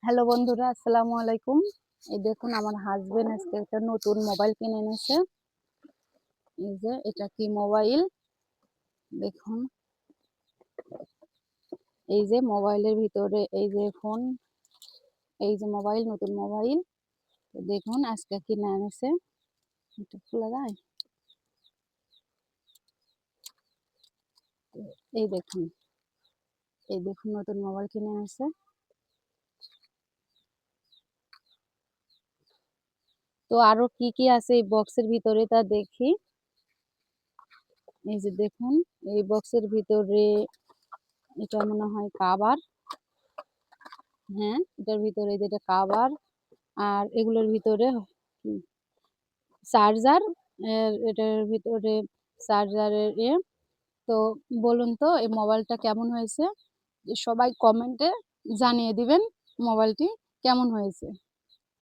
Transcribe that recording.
Hello বন্ধুরা, আসসালামু আলাইকুম। এই দেখুন আমার হাসব্যান্ড আজকে একটা নতুন মোবাইল কিনে এনেছে। এই যে এটা কি মোবাইল দেখুন। এই যে মোবাইলের ভিতরে এই যে ফোন, এই যে মোবাইল, নতুন মোবাইল। তো দেখুন আজকে কিনে এনেছে। এটা খোলা যায়? তো এই দেখুন, এই দেখুন নতুন মোবাইল কিনে এনেছে। তো আরো কি কি আছে এই বক্সের ভিতরে তা দেখি। এই যে দেখুন, এই বক্সের ভিতরে এটা মনে হয় কাভার। হ্যাঁ, এটার ভিতরে যেটা কাভার, আর এগুলোর ভিতরে চার্জার। এটার ভিতরে চার্জারের তো বলুন তো এই মোবাইলটা কেমন হয়েছে? সবাই কমেন্টে জানিয়ে দিবেন মোবাইলটি কেমন হয়েছে।